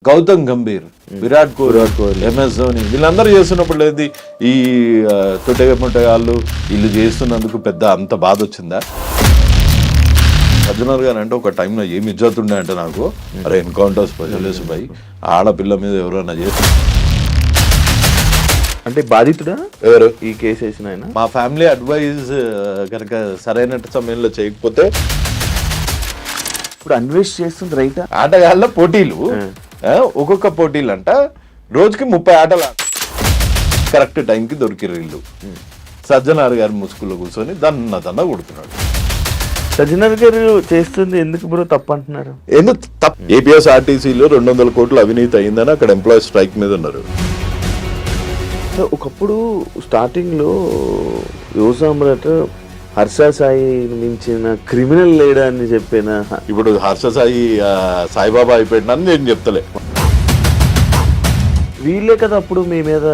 Gautam Gambhir, Virat Kohli, MS Dhoni వీళ్ళందరూ చేస్తున్నప్పుడు లేదు ఈ తొట్టెగొట్టగాళ్ళు వీళ్ళు చేస్తున్నందుకు పెద్ద అంత బాధ వచ్చిందా? సజ్జనర్ గారు అంటే ఒక టైంలో ఏమి ఇజ్జత్ ఉండే అంటే నాకు అరే ఎన్కౌంటర్స్ ప్రజలేసు భయ్ ఆడపిల్ల మీద ఎవరైనా చేసి అంటే బాధితుడా ఎవరు ఈ కేసు వేసిన ఆయన? మా ఫ్యామిలీ అడ్వైజ్ కనుక సరైన సమయంలో చేయకపోతే ఇప్పుడు అన్వేష్ చేస్తుంది రైటా? ఆటగాళ్ళ పోటీలు ఒక్కొక్క పోటీలు అంట రోజుకి 30 ఆటలు కరెక్ట్ టైంకి దొరికిరు వీళ్ళు. సజ్జనార్ గారి ముసుగులో కూర్చొని దన్న కొడుతున్నాడు. సజ్జనర్ గారు చేస్తుంది ఎందుకు బ్రో తప్పు అంటున్నారు? ఎందుకు తప్పు? APSRTCలో 200 కోట్ల అవినీతి అయిందని అక్కడ ఎంప్లాయీస్ స్ట్రైక్ మీద ఉన్నారు. ఒకప్పుడు స్టార్టింగ్ లో యువ సామ్రాట్ హర్ష సాయి మించిన క్రిమినల్ లేడా అని చెప్పిన, ఇప్పుడు హర్ష సాయి సాయిబాబా అయిపోయినని నేను చెప్తలే. వీళ్ళే కదా అప్పుడు మీ మీద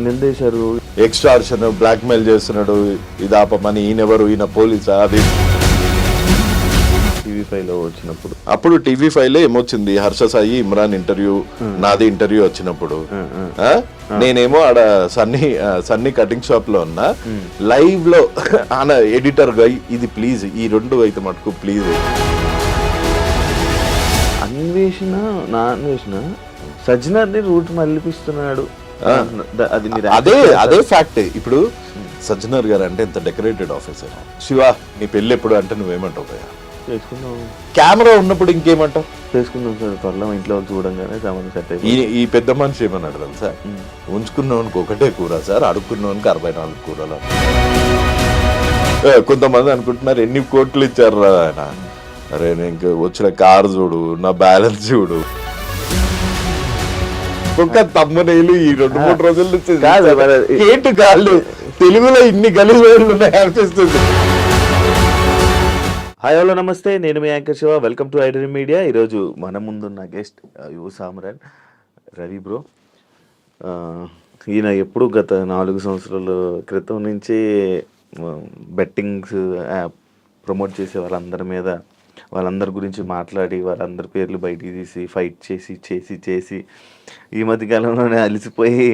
నిందేశారు, ఎక్స్టార్షన్, బ్లాక్ మెయిల్ చేస్తున్నాడు, ఇది ఆపమని. ఈయనెవరు, ఈయన పోలీసా? అది TV5 లో వచ్చినప్పుడు అప్పుడు TV5 లో ఏమొచ్చింది, హర్ష సాయి ఇమ్రాన్ ఇంటర్వ్యూ, నాది ఇంటర్వ్యూ వచ్చినప్పుడు నేనేమో ఆడ సన్నీ కటింగ్ షాప్ లో ఉన్నా, లైవ్ లో ఆయన ఎడిటర్ గా ఇది ప్లీజ్ ఈ 2 అయితే మటుకు ప్లీజ్. అన్వేషణ నా అన్వేషణ సజ్జనర్ ని రూట్ మళ్ళిపిస్తున్నాడు, అదే ఫ్యాక్ట్. ఇప్పుడు సజ్జనర్ గారు అంటే ఎంత డెకరేటెడ్ ఆఫీసర్. శివ నీ పెళ్ళి ఎప్పుడు అంటే నువ్వేమంటావు భయ్యా? చేసుకుందాం, కెమెరా ఉన్నప్పుడు ఇంకేమంటావు? చేసుకుందాం సార్, త్వరలో ఇంట్లో చూడంగానే సంబంధం సెట్ అయిపోయి. ఈ పెద్ద మనిషి ఏమన్నాడు తెలుసా, ఉంచుకున్నవానికి ఒకటే కూర సార్, అడుక్కున్నవానికి 44 కూరలు. కొంతమంది అనుకుంటున్నారు ఎన్ని కోట్లు ఇచ్చారు ఆయన. అరే నేను వచ్చిన కారు చూడు, నా బ్యాలెన్స్ చూడు. ఒక్క తమ్మునేలు ఈ 2-3 రోజుల నుంచి ఏంటి కాళ్ళు తెలుగులో ఇన్ని గలీజు ఉన్నాయి అనిపిస్తుంది. హాయ్ హలో నమస్తే, నేను మీ anchor Shiva. Welcome to iDream media. ఈరోజు మన ముందున్న గెస్ట్ యువ సామ్రాట్ రవి బ్రో. ఈయన ఎప్పుడు గత 4 సంవత్సరాల క్రితం నుంచి బెట్టింగ్స్ యాప్ ప్రమోట్ చేసే వాళ్ళందరి గురించి మాట్లాడి వాళ్ళందరి పేర్లు బయటికి తీసి ఫైట్ చేసి ఈ మధ్యకాలంలోనే అలసిపోయి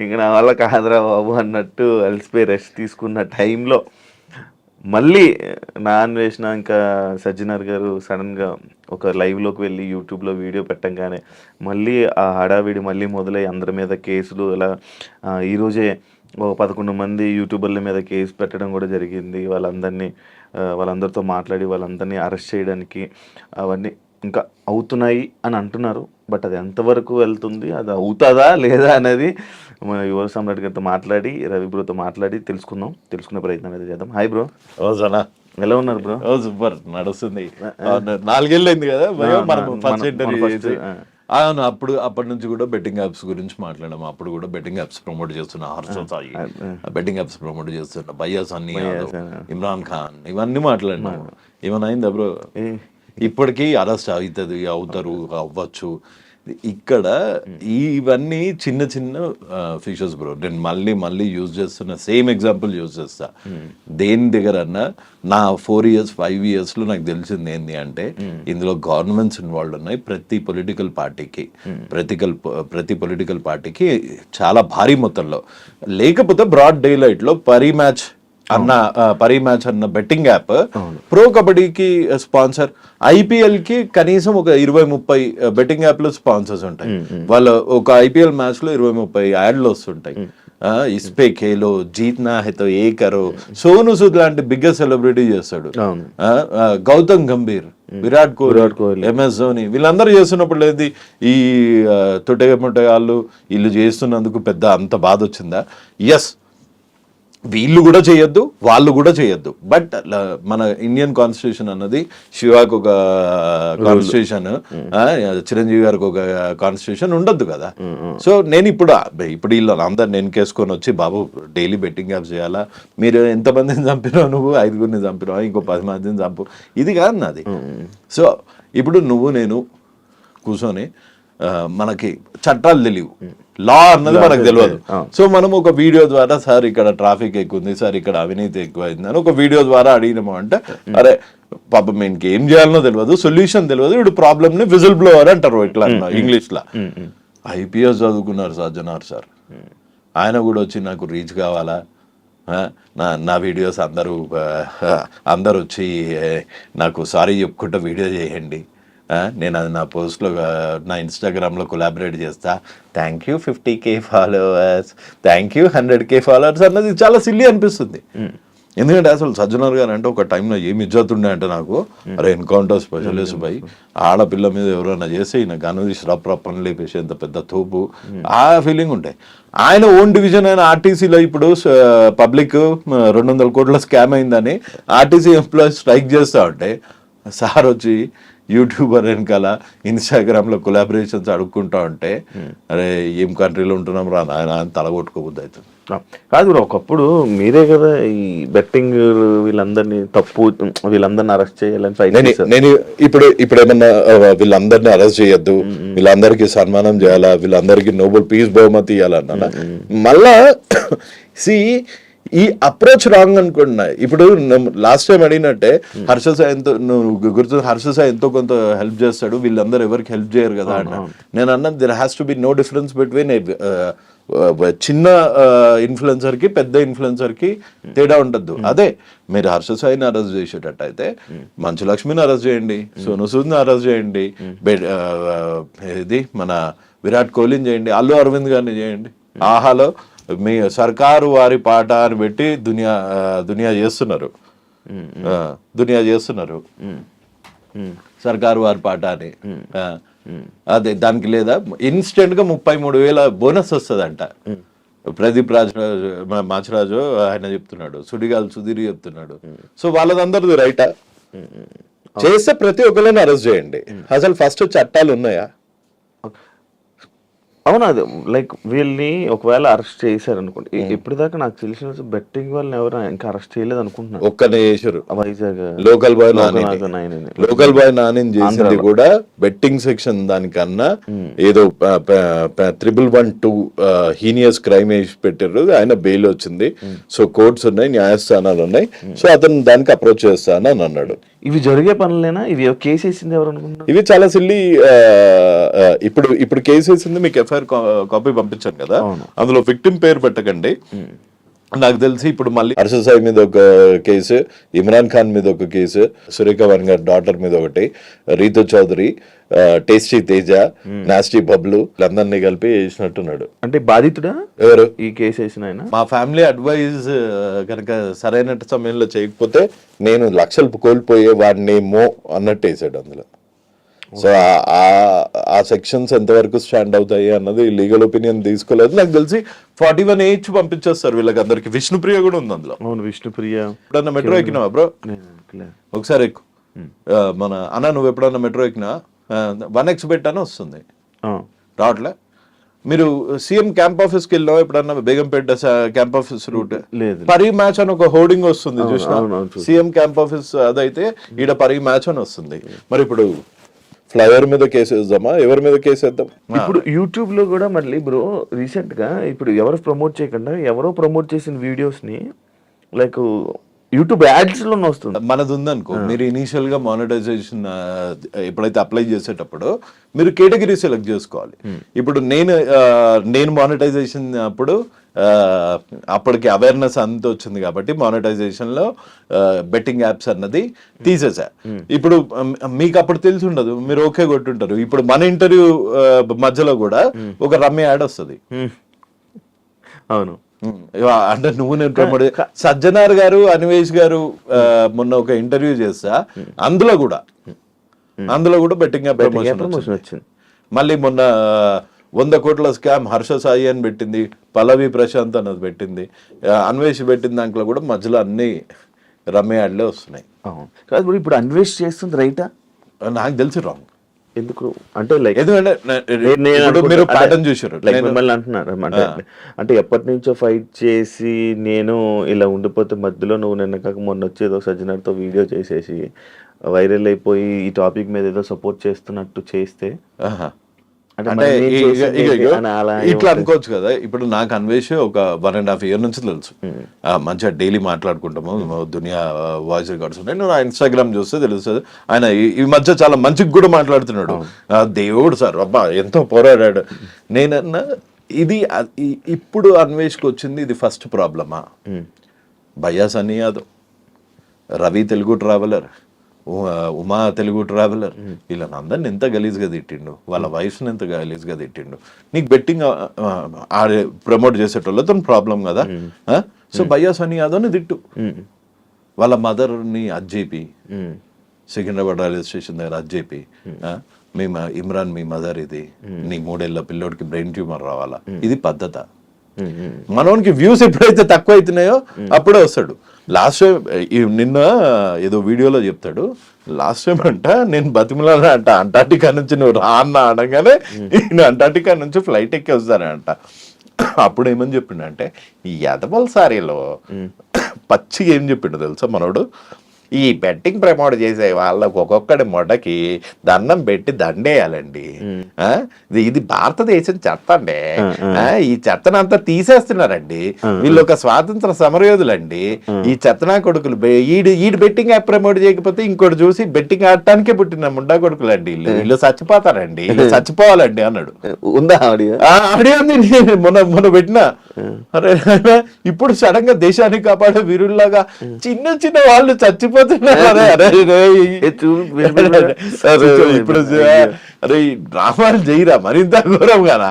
ఇంక నా వల్ల కాదురా బాబు అన్నట్టు అలసిపోయి రెస్ట్ తీసుకున్న టైంలో మళ్ళీ నా అన్వేషణ ఇంకా సజ్జనర్ గారు సడన్గా ఒక లైవ్లోకి వెళ్ళి యూట్యూబ్లో వీడియో పెట్టంగానే మళ్ళీ ఆ హడావిడి మళ్ళీ మొదలై అందరి మీద కేసులు. ఇలా ఈరోజే 11 మంది యూట్యూబర్ల మీద కేసు పెట్టడం కూడా జరిగింది. వాళ్ళందరితో మాట్లాడి వాళ్ళందరినీ అరెస్ట్ చేయడానికి అవన్నీ ఇంకా అవుతున్నాయి అని అంటున్నారు. బట్ అది ఎంతవరకు వెళ్తుంది, అది అవుతుందా లేదా అనేది మన యువ సామ్రాట్ గారితో మాట్లాడి, రవి బ్రోతో మాట్లాడి తెలుసుకునే ప్రయత్నం అయితే చేద్దాం. హాయ్ బ్రో, ఎలా ఉన్నారు బ్రో? సూపర్ నడుస్తుంది. 4 ఏళ్ళు అయింది కదా ఫస్ట్ ఇంటర్వ్యూ. అవును, అప్పటి నుంచి కూడా బెట్టింగ్ యాప్స్ గురించి మాట్లాడాము. అప్పుడు కూడా బెట్టింగ్ యాప్స్ ప్రమోట్ చేస్తున్నా Harsha Sai, betting apps promote చేస్తున్నా భయ్యా, సన్నీ, ఇమ్రాన్ ఖాన్, ఇవన్నీ మాట్లాడినాము. ఏమైనా అయిందా బ్రో? ఇప్పటికీ అరెస్ట్ అవుతారు అవ్వచ్చు. ఇక్కడ ఇవన్నీ చిన్న ఫీచర్స్ బ్రో. నేను మళ్ళీ యూజ్ చేస్తున్న సేమ్ ఎగ్జాంపుల్ యూజ్ చేస్తా. దేని దగ్గర అన్నా నా 4 years 5 yearsలో నాకు తెలిసింది ఏంటి అంటే, ఇందులో గవర్నమెంట్స్ ఇన్వాల్వ్ ఉన్నాయి. ప్రతి పొలిటికల్ పార్టీకి చాలా భారీ మొత్తంలో, లేకపోతే బ్రాడ్ డే లైట్లో పరీ మ్యాచ్ అన్న బెట్టింగ్ యాప్ ప్రో కబడ్డీకి స్పాన్సర్, IPL కి కనీసం ఒక 20-30 బెట్టింగ్ యాప్లు స్పాన్సర్స్ ఉంటాయి. వాళ్ళ ఒక IPL మ్యాచ్ లో 20-30 యాడ్లు వస్తుంటాయి. ఇస్పే ఖేలో, జీత్నా హై తో ఏ కరో, సోను సూద్ లాంటి బిగ్గెస్ట్ సెలబ్రిటీ చేస్తాడు. గౌతమ్ గంభీర్, విరాట్ కోహ్లీ, MS ధోని వీళ్ళందరూ చేస్తున్నప్పుడు లేదు ఈ తొట్టెగొట్టగాళ్ళు వీళ్ళు చేస్తున్నందుకు పెద్ద అంత బాధ వచ్చిందా? ఎస్, వీళ్ళు కూడా చేయొద్దు, వాళ్ళు కూడా చేయొద్దు. బట్ మన ఇండియన్ కాన్స్టిట్యూషన్ అన్నది, శివాకు ఒక కాన్స్టిట్యూషన్, చిరంజీవి గారికి ఒక కాన్స్టిట్యూషన్ ఉండొద్దు కదా. సో నేను ఇప్పుడు వీళ్ళు అందరు నేను కేసుకొని వచ్చి, బాబు డైలీ బెట్టింగ్ యాప్స్ చేయాలా, మీరు ఎంతమందిని చంపినావు, నువ్వు 5గురిని చంపినావు, ఇంకో 10 మందిని చంపు, ఇది కాదు నాది. సో ఇప్పుడు నేను కూర్చొని, మనకి చట్టాలు తెలియవు, లా అన్నది మనకు తెలియదు. సో మనం ఒక వీడియో ద్వారా, సార్ ఇక్కడ ట్రాఫిక్ ఎక్కువ ఉంది, సార్ ఇక్కడ అవినీతి ఎక్కువైంది అని ఒక వీడియో ద్వారా అడిగినాము అంటే, అరే పాపం ఈయనకి ఏం చేయాలనో తెలియదు, సొల్యూషన్ తెలియదు, వీడు ప్రాబ్లమ్ ని విజిల్ బ్లోవర్ అంటారు ఇట్లా ఇంగ్లీష్ లో. ఐపీఎస్ చదువుకున్నారు సజ్జనార్ సార్, ఆయన కూడా వచ్చి నాకు రీచ్ కావాలా, నా వీడియోస్ అందరూ వచ్చి నాకు సారీ చెప్పుకుంటూ వీడియో చేయండి, నేను అది నా పోస్ట్లో నా ఇన్స్టాగ్రామ్లో కొలాబరేట్ చేస్తా, thank you 50K followers, thank you 100K followers అన్నది చాలా సిల్లీ అనిపిస్తుంది. ఎందుకంటే అసలు సజ్జనార్ గారు అంటే ఒక టైంలో ఏమి ఇజ్జతుండే అంటే నాకు, అరే ఎన్కౌంటర్ స్పెషలిస్ట్ బై ఆడపిల్ల మీద ఎవరైనా చేస్తే ఈయన గనుదీసి రప్ అని లేపేసి ఎంత పెద్ద తోపు ఆ ఫీలింగ్ ఉంటాయి. ఆయన ఓన్ డివిజన్ అయిన ఆర్టీసీలో ఇప్పుడు పబ్లిక్ 200 కోట్ల స్కామ్ అయిందని ఆర్టీసీ ఎంప్లాయీస్ స్ట్రైక్ చేస్తూ ఉంటే సార్ వచ్చి యూట్యూబర్ వెనకాల ఇన్స్టాగ్రామ్లో కొలాబరేషన్స్ అడుక్కుంటా ఉంటే, అరే ఏం కంట్రీలో ఉంటున్నాం రా నాయన అని తలగొట్టుకోబుద్ది అవుతుంది. కాదు ఒకప్పుడు మీరే కదా ఈ బెట్టింగ్ వీళ్ళందరినీ అరెస్ట్ చేయాలని నేను ఇప్పుడు ఏమన్నా వీళ్ళందరినీ అరెస్ట్ చేయొద్దు, వీళ్ళందరికీ సన్మానం చేయాలా, వీళ్ళందరికీ నోబెల్ పీస్ బహుమతి ఇవ్వాలన్నా మళ్ళా ఈ అప్రోచ్ రాంగ్ అనుకున్నా. ఇప్పుడు లాస్ట్ టైం అడిగినట్టే హర్ష సాయంతో నువ్వు గుర్తు, హర్ష సాయి ఎంతో కొంత హెల్ప్ చేస్తాడు, వీళ్ళందరూ ఎవరికి హెల్ప్ చేయరు కదా అన్న. నేను అన్నది there has to be no difference between చిన్న ఇన్ఫ్లుయెన్సర్ కి పెద్ద ఇన్ఫ్లుయెన్సర్ కి తేడా ఉండద్దు. అదే మీరు హర్ష సాయిని అరెస్ట్ చేసేటట్టు అయితే మంచు లక్ష్మిని అరెస్ట్ చేయండి, సోను సూద్ని అరెస్ట్ చేయండి, ఇది మన విరాట్ కోహ్లీని చేయండి, అల్లు అరవింద్ గారిని చేయండి. ఆహాలో మీ సర్కారు వారి పాట అని పెట్టి దునియా చేస్తున్నారు సర్కారు వారి పాట అని. అదే దానికి లేదా ఇన్స్టెంట్ గా 33,000 బోనస్ వస్తుందంట. ప్రదీప్ మాచరాజు ఆయన చెప్తున్నాడు, సుడిగాలు సుధీర్ చెప్తున్నాడు. సో వాళ్ళదందరిది రైటా? చేస్తే ప్రతి ఒక్కరిని అరెస్ట్ చేయండి. అసలు ఫస్ట్ చట్టాలు ఉన్నాయా? అవును, అది లైక్ వీళ్ళని ఒకవేళ అరెస్ట్ చేశారు అనుకోండి, ఇప్పటిదాకా నాకు తెలిసిన బెట్టింగ్ వాళ్ళని ఎవరు ఇంకా అరెస్ట్ చేయలేదు అనుకుంటున్నాను. ఒక్కనే చేశారు, వైజాగ్ లోకల్ బాయ్ నాని చేసింది కూడా బెట్టింగ్ సెక్షన్ దానికన్నా ఏదో 1112 హీనియస్ క్రైమ్ వేసి పెట్టారు, ఆయన బెయిల్ వచ్చింది. సో కోర్ట్స్ ఉన్నాయి, న్యాయస్థానాలు ఉన్నాయి, సో అతను దానికి అప్రోచ్ చేస్తాను అని అన్నాడు. ఇవి జరిగే పనులేనా? ఇవి కేసు వేసింది ఎవరు అనుకుంటున్నారు? ఇవి చాలా సిల్లీ. ఇప్పుడు కేసు వేసింది, మీకు ఎఫ్ఐఆర్ కాపీ పంపించాను కదా, అందులో విక్టిమ్ పేరు పెట్టకండి. నాకు తెలిసి ఇప్పుడు మళ్ళీ హర్ష సాయి మీద ఒక కేసు, ఇమ్రాన్ ఖాన్ మీద ఒక కేసు, సురేఖ వన్ గారి డాటర్ మీద ఒకటి, రీతు చౌదరి, టేస్టీ తేజ, నాస్టీ బబ్లు అందరినీ కలిపి వేసినట్టున్నాడు. అంటే బాధితుడా ఎవరు ఈ కేసు వేసిన ఆయన? మా ఫ్యామిలీ అడ్వైజ్ కనుక సరైన సమయంలో చేయకపోతే నేను లక్షలు కోల్పోయే వాడినేమో అన్నట్టు వేసాడు అందులో. సో ఆ సెక్షన్స్ ఎంతవరకు స్టాండ్ అవుతాయి అన్నది లీగల్ ఒపీనియన్ తీసుకోలేదు. నాకు తెలిసి 41H పంపించేస్తారు వీళ్ళకి అందరికి. విష్ణుప్రియ కూడా ఉంది అందులో. అవును, విష్ణుప్రియ. ఎప్పుడన్నా మెట్రో ఎక్కినావా బ్రో? ఒకసారి ఎక్కు. మన అన్న నువ్వు ఎప్పుడన్నా మెట్రో ఎక్కినా 1X అని వస్తుంది, రావట్లే. మీరు సీఎం క్యాంప్ ఆఫీస్కి వెళ్ళినా ఎప్పుడన్నా బేగంపేట క్యాంప్ ఆఫీస్ రూట్ పరి మ్యాచ్ అని ఒక హోర్డింగ్ వస్తుంది చూసినా, సీఎం క్యాంప్ ఆఫీస్ అదైతే ఈడ పరి మ్యాచ్ అని వస్తుంది. మరి ఇప్పుడు ఫ్లైఓవర్ మీద కేసు వేద్దామా, ఎవరి మీద కేసు వేద్దాం? ఇప్పుడు యూట్యూబ్ లో కూడా మళ్ళీ బ్రో రీసెంట్ గా ఇప్పుడు ఎవరు ప్రమోట్ చేయకుండా ఎవరో ప్రమోట్ చేసిన వీడియోస్ ని లైక్ యూట్యూబ్ యాడ్స్ లో వస్తుంది. మనది ఉందనుకో, మీరు ఇనీషియల్ గా మానిటైజేషన్ ఎప్పుడైతే అప్లై చేసేటప్పుడు మీరు కేటగిరీ సెలెక్ట్ చేసుకోవాలి. ఇప్పుడు నేను మానిటైజేషన్ అప్పుడు అప్పటికి అవేర్నెస్ అంత వచ్చింది కాబట్టి మానిటైజేషన్ లో బెట్టింగ్ యాప్స్ అన్నది తీసేసా. ఇప్పుడు మీకు అప్పుడు తెలిసి ఉండదు, మీరు ఓకే కొట్టుంటారు. ఇప్పుడు మన ఇంటర్వ్యూ మధ్యలో కూడా ఒక రమ్య యాడ్ వస్తుంది. అవును, అంటే నువ్వు నేను ప్రమోట్ సజ్జనార్ గారు, అన్వేష్ గారు మొన్న ఒక ఇంటర్వ్యూ చేస్తా, అందులో కూడా బెట్టింగ్ యాప్ ప్రమోషన్ వచ్చింది. మళ్ళీ మొన్న 100 కోట్ల స్కామ్ హర్ష సాయి అని పెట్టింది, పల్లవి ప్రశాంత్ అన్నది పెట్టింది, అన్వేష్ పెట్టింది, దాంట్లో కూడా మధ్యలో అన్ని రమ్య యాడ్లే వస్తున్నాయి. కాదు ఇప్పుడు అన్వేష్ చేస్తుంది రైటా? నాకు తెలిసి రాంగ్. ఎందుకు అంటే లైక్ మీరు ప్యాటర్న్ చూసారు లైక్ మిమ్మల్ని అంటున్నారు అంటే ఎప్పటి నుంచో ఫైట్ చేసి నేను ఇలా ఉండిపోతే మధ్యలో నువ్వు నిన్న కాక మొన్న వచ్చేదో సజ్జనార్తో వీడియో చేసేసి వైరల్ అయిపోయి ఈ టాపిక్ మీద ఏదో సపోర్ట్ చేస్తున్నట్టు చేస్తే అంటే అంటే మరి నేను చేసింది ఇగో ఏంటి అని అలా ఇట్లా అనుకోవచ్చు కదా. ఇప్పుడు నాకు అన్వేష్ ఒక 1.5 year నుంచి తెలుసు. మంచిగా డైలీ మాట్లాడుకుంటాము, దునియా వాయిస్ రికార్డ్స్ ఉంటాయి. నేను ఇన్స్టాగ్రామ్ చూస్తే తెలుస్తుంది. ఆయన ఈ మధ్య చాలా మంచిగా కూడా మాట్లాడుతున్నాడు. దేవుడు సార్ అబ్బా ఎంతో పోరాడాడు. నేనన్నా ఇది ఇప్పుడు అన్వేష్కి వచ్చింది ఇది ఫస్ట్ ప్రాబ్లమా? భయ్యా సన్నీ యాదవ్, రవి తెలుగు ట్రావెలర్, ఉమా తెలుగు ట్రావెలర్, వీళ్ళని అందరిని ఎంత గలీజ్గా తిట్టిండు, వాళ్ళ వైఫ్ని ఎంత గలీజ్గా తిట్టిండు. నీకు బెట్టింగ్ ఆడే ప్రమోట్ చేసేటోళ్ళతో ప్రాబ్లం కదా. సో భయ్యా సన్నీ యాదవ్ని తిట్టు, వాళ్ళ మదర్ని అజ్జేపి, సికింద్రాబాద్ రైల్వే స్టేషన్ దగ్గర అజ్జేపి, మీ ఇమ్రాన్ మీ మదర్ ఇది, నీ 3 ఏళ్ల పిల్లోడికి బ్రెయిన్ ట్యూమర్ రావాలా, ఇది పద్ధత? మనోనికి వ్యూస్ ఎప్పుడైతే తక్కువ అవుతున్నాయో అప్పుడే వస్తాడు. లాస్ట్ టైం నిన్న ఏదో వీడియోలో చెప్తాడు, లాస్ట్ టైం అంట నేను బతిమలానా అంట అంటార్టికా నుంచి నువ్వు రా అన్న అనగానే నేను అంటార్టికా నుంచి ఫ్లైట్ ఎక్కి వస్తానంట. అప్పుడు ఏమని చెప్పిండంటే ఈ యదవల్ సారీలో పచ్చిగా ఏం చెప్పిండు తెలుసా మనోడు, ఈ బెట్టింగ్ ప్రమోట్ చేసే వాళ్ళకు ఒక్కొక్కడి మొడకి దండం పెట్టి దండేయాలండి. ఇది భారతదేశం చెత్త అండి, ఈ చెత్తనంతా తీసేస్తున్నారండి, వీళ్ళు ఒక స్వాతంత్ర సమరయోధులండి, ఈ చెత్తనా కొడుకులు ఈడు బెట్టింగ్ యాప్ ప్రమోట్ చేయకపోతే ఇంకోటి చూసి బెట్టింగ్ ఆడటానికే పుట్టిన ముండా కొడుకులండి, వీళ్ళు చచ్చిపోతారండి, వీళ్ళు చచ్చిపోవాలండి అన్నాడు. ఉందా ఆడియో? ఆడియో మొన్న పెట్టినా. అరే ఇప్పుడు సడన్ గా దేశాన్ని కాపాడే వీరుల్లాగా చిన్న చిన్న వాళ్ళు చచ్చిపోతున్నారు. ఇప్పుడు అరే డ్రామాలు చేయరా మరింత ఘోరం కదా.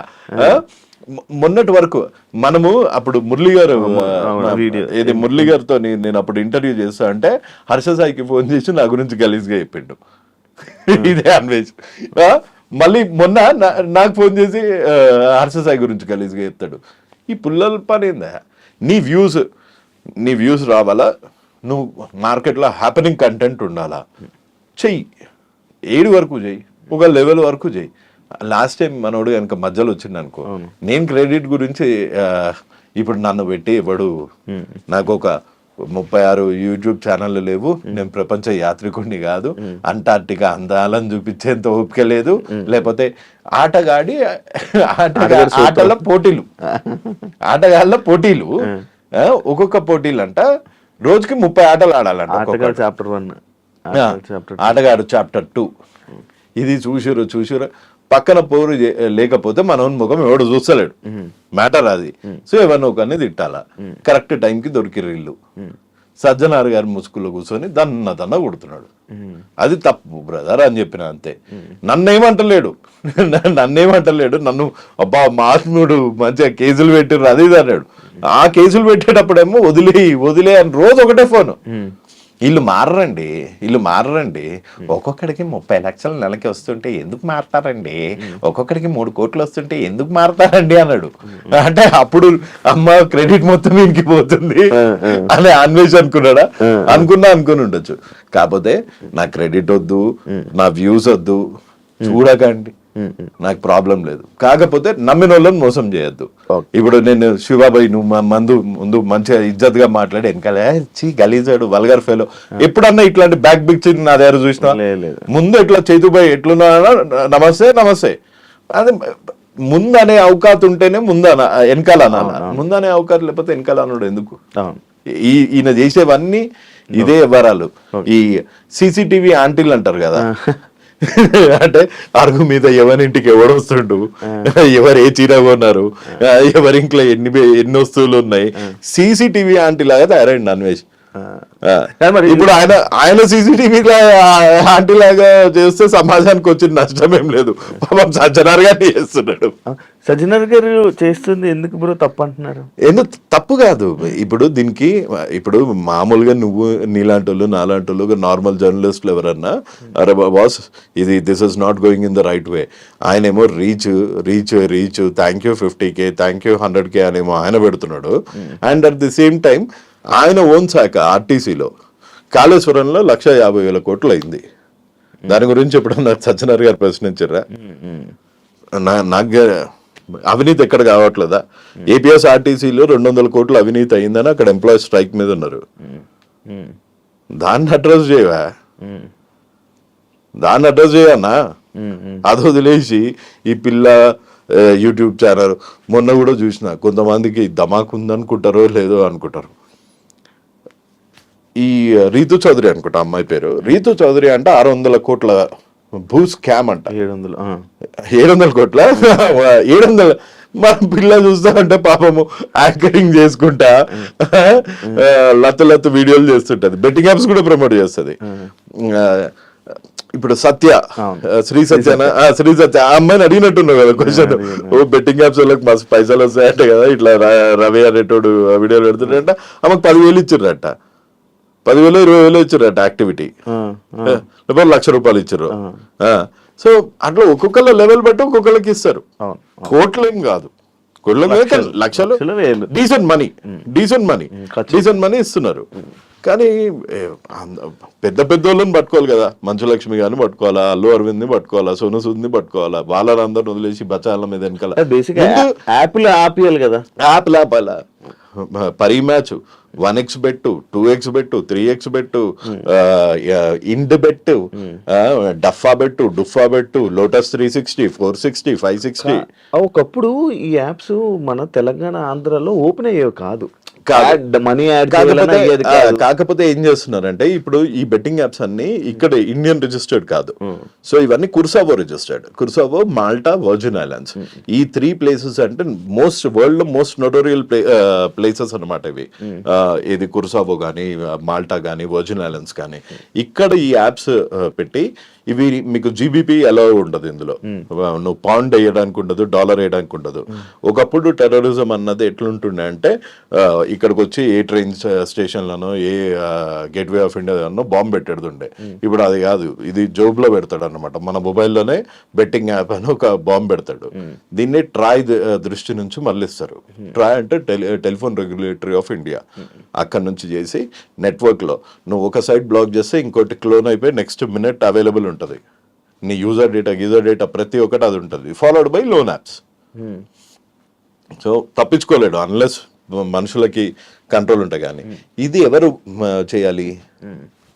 మొన్నటి వరకు మనము అప్పుడు మురళి గారు ఏది మురళి గారితో నేను అప్పుడు ఇంటర్వ్యూ చేస్తా అంటే హర్ష సాయికి ఫోన్ చేసి నా గురించి గలీజ్గా చెప్పిండు. ఇదే అన్వేష్. మళ్ళీ మొన్న నాకు ఫోన్ చేసి హర్ష సాయి గురించి గలీజ్గా చెప్తాడు. ఈ పుల్లల పని ఏందా? నీ వ్యూస్ రావాలా, నువ్వు మార్కెట్లో హ్యాపెనింగ్ కంటెంట్ ఉండాలా, చెయ్యి, 7 వరకు చెయ్యి, ఒక లెవెల్ వరకు చెయ్యి. లాస్ట్ టైం మనోడు కనుక మధ్యలో వచ్చింది అనుకో, నేను క్రెడిట్ గురించి ఇప్పుడు నన్ను పెట్టి ఎవడు, నాకు ఒక 36 యూట్యూబ్ ఛానళ్ళు లేవు, నేను ప్రపంచ యాత్రికుడిని కాదు, అంటార్టికా అందాలను చూపించేంత ఓపిక లేదు, లేకపోతే ఆటల పోటీలు ఒక్కొక్క పోటీలు అంట రోజుకి 30 ఆటలు ఆడాలంట. చాప్టర్ 1 ఆటగాడు చాప్టర్ 2. ఇది చూసిరు పక్కన పోరు లేకపోతే మన ముఖం ఎవడు చూస్తలేడు, మ్యాటర్ అది. సో ఎవరిని ఒకరిని తిట్టాలా, కరెక్ట్ టైంకి దొరికిరు ఇల్లు. సజ్జనార్ గారి ముసుగులో కూర్చొని దన్న కొడుతున్నాడు. అది తప్పు బ్రదర్ అని చెప్పిన అంతే. నన్నేమంటలేడు, నన్ను అబ్బా మాత్ముడు మంచిగా కేసులు పెట్టిర్రు అది ఇది అన్నాడు. ఆ కేసులు పెట్టేటప్పుడేమో వదిలే అని రోజు ఒకటే ఫోను. వీళ్ళు మారరండి. ఒక్కొక్కడికి 30 లక్షలు నెలకి వస్తుంటే ఎందుకు మారతారండి, ఒక్కొక్కడికి 3 కోట్లు వస్తుంటే ఎందుకు మారతారండి అన్నాడు. అంటే అప్పుడు అమ్మ క్రెడిట్ మొత్తం ఇంటికి పోతుంది అని అన్వేష్ అనుకుని ఉండొచ్చు. కాకపోతే నా క్రెడిట్ వద్దు, నా వ్యూస్ వద్దు, చూడకండి, నాకు ప్రాబ్లం లేదు. కాకపోతే నమ్మిన వాళ్ళని మోసం చేయొద్దు. ఇప్పుడు నేను శివాబాయి నువ్వు ముందు మంచిగా ఇజ్జత్ గా మాట్లాడి వెనకాల గలీజాడు వల్గర్ ఫెలో ఎప్పుడన్నా ఇట్లాంటి బ్యాక్ పిక్చర్ నా దగ్గర చూసినా ముందు ఇట్లా చేతుబాయి ఎట్లున్నా నమస్తే అది ముందు అనే అవకాశం ఉంటేనే వెనకాల ముందనే అవకాశం లేకపోతే వెనకాల అన్నాడు ఎందుకు? ఈయన చేసేవన్నీ ఇదే వివరాలు. ఈ CCTV ఆంటీలు అంటారు కదా, అంటే అరుగు మీద ఎవరింటికి ఎవడొస్తుండు, ఎవరు ఏ చీర కొన్నారు, ఎవరింట్లో ఎన్ని వస్తువులు ఉన్నాయి, CCTV ఆంటీ లాగా తయారైంది అన్వేష్. ఇప్పుడు ఆయన CCTV ఆంటీ లాగా చేస్తే సమాజానికి వచ్చిన నష్టం ఏం లేదు. పాపం సజ్జనార్ గారిని చేస్తున్నాడు. సజ్జనార్ గారు చేస్తుంది ఎందుకు బ్రో తప్పు అంటున్నారు? ఎందుకు తప్పు కాదు. ఇప్పుడు దీనికి ఇప్పుడు మామూలుగా నువ్వు నీలాంటి వాళ్ళు నాలాంటి వాళ్ళు నార్మల్ జర్నలిస్టులు ఎవరన్నా అరే బాస్ ఇది this is not going in the right way, ఆయనేమో reach thank you 50K thank you 100K అనేమో ఆయన పెడుతున్నాడు. And at the same time ఆయన ఓన్ శాఖ RTCలో కాళేశ్వరంలో 1,50,000 కోట్లు అయింది. దాని గురించి ఎప్పుడన్నా సజ్జనార్ గారు ప్రశ్నించారా? నాకు అవినీతి ఎక్కడ కావట్లేదా? APS RTCలో 200 కోట్లు అవినీతి అయిందని అక్కడ ఎంప్లాయీస్ స్ట్రైక్ మీద ఉన్నారు. దాన్ని అడ్రస్ చేయవా? దాన్ని అడ్రస్ చేయన్నా? అది వదిలేసి ఈ పిల్ల యూట్యూబ్ ఛానల్ మొన్న కూడా చూసిన కొంతమందికి ధమాక్ ఉందనుకుంటారో లేదో అనుకుంటారు. ఈ రీతు చౌదరి అనుకుంటా అమ్మాయి పేరు, రీతు చౌదరి అంటే 600 కోట్ల భూ స్కామ్ అంట. 700 కోట్ల 700 మన పిల్ల చూస్తామంటే పాపము యాంకరింగ్ చేసుకుంటా లత్తు వీడియోలు చేస్తుంటది, బెట్టింగ్ యాప్స్ కూడా ప్రమోట్ చేస్తుంది. ఇప్పుడు సత్య శ్రీ సత్య ఆ అమ్మాయిని అడిగినట్టున్నావు కదా క్వశ్చన్, ఓ బెట్టింగ్ యాప్స్ వాళ్ళకి మస్తు పైసలు వస్తాయంటే కదా, ఇట్లా రవి అనేటోడు వీడియోలు పెడుతుంట, ఆమెకు 10,000 ఇచ్చిర్రట, 10,000 20,000 ఇచ్చారట యాక్టివిటీ, లేకపోతే ₹1,00,000 ఇచ్చారు. సో అట్లా ఒక్కొక్కళ్ళ లెవెల్ బట్టి ఒక్కొక్కళ్ళకి ఇస్తారు, కోట్లేం కాదు, లక్షలు, డీసెంట్ మనీ ఇస్తున్నారు. కానీ పెద్ద పెద్దోళ్ళని పట్టుకోవాలి కదా, మంచులక్ష్మి గారిని పట్టుకోవాలా, అల్లు అరవింద్ని పట్టుకోవాలా, సోను సూద్ని పట్టుకోవాలా, వాళ్ళందరిని వదిలేసి బచాల మీద వెనకాల ఆపియాలి కదా, యాప్లు ఆపాలా. పరీ మ్యాచ్ 1x బెట్టు, 2x బెట్టు, 3x బెట్టు, ఇండ్ బెట్టు, డఫా బెట్టు, లోటస్ 360, 460, 560. ఒకప్పుడు ఈ యాప్స్ మన తెలంగాణ ఆంధ్రాలో ఓపెన్ అయ్యేవి కాదు, మనీ కాకపోతే ఏం చేస్తున్నారంటే ఇప్పుడు ఈ బెట్టింగ్ యాప్స్ అన్ని ఇక్కడ ఇండియన్ రిజిస్టర్డ్ కాదు. సో ఇవన్నీ కుర్సావో రిజిస్టర్డ్, కుర్సావో, మాల్టా, వర్జిన్ ఐలాండ్స్, ఈ 3 ప్లేసెస్ అంటే వరల్డ్ లో మోస్ట్ నోటోరియల్ ప్లేసెస్ అనమాట ఇవి. ఇది కుర్సావో కానీ, మాల్టా కానీ, వర్జిన్ ఐలాండ్స్ కానీ, ఇక్కడ ఈ యాప్స్ పెట్టి ఇవి మీకు జీబీపీ ఎలా ఉండదు ఇందులో, నువ్వు పౌండ్ వేయడానికి ఉండదు, డాలర్ వేయడానికి ఉండదు. ఒకప్పుడు టెర్రరిజం అన్నది ఎట్లుంటుండే అంటే ఇక్కడికి వచ్చి ఏ ట్రైన్ స్టేషన్లను, ఏ గేట్వే ఆఫ్ ఇండియాలో బాంబు పెట్టేడుతుండే. ఇప్పుడు అది కాదు, ఇది జోబులో పెడతాడు అనమాట, మన మొబైల్లోనే బెట్టింగ్ యాప్ అని ఒక బాంబు పెడతాడు. దీన్ని ట్రాయ్ దృష్టి నుంచి మళ్ళిస్తారు. ట్రాయ్ అంటే టెలిఫోన్ రెగ్యులేటరీ ఆఫ్ ఇండియా, అక్కడ నుంచి చేసి నెట్వర్క్లో నువ్వు ఒక సైట్ బ్లాక్ చేస్తే ఇంకోటి క్లోన్ అయిపోయి నెక్స్ట్ మినిట్ అవైలబుల్ ఉంటుంది. నీ యూజర్ డేటా ప్రతి ఒక్కటి అది ఉంటుంది, followed by loan apps. So తప్పించుకోలేడు అన్లెస్ మనుషులకి కంట్రోల్ ఉంటాయి. కానీ ఇది ఎవరు చేయాలి?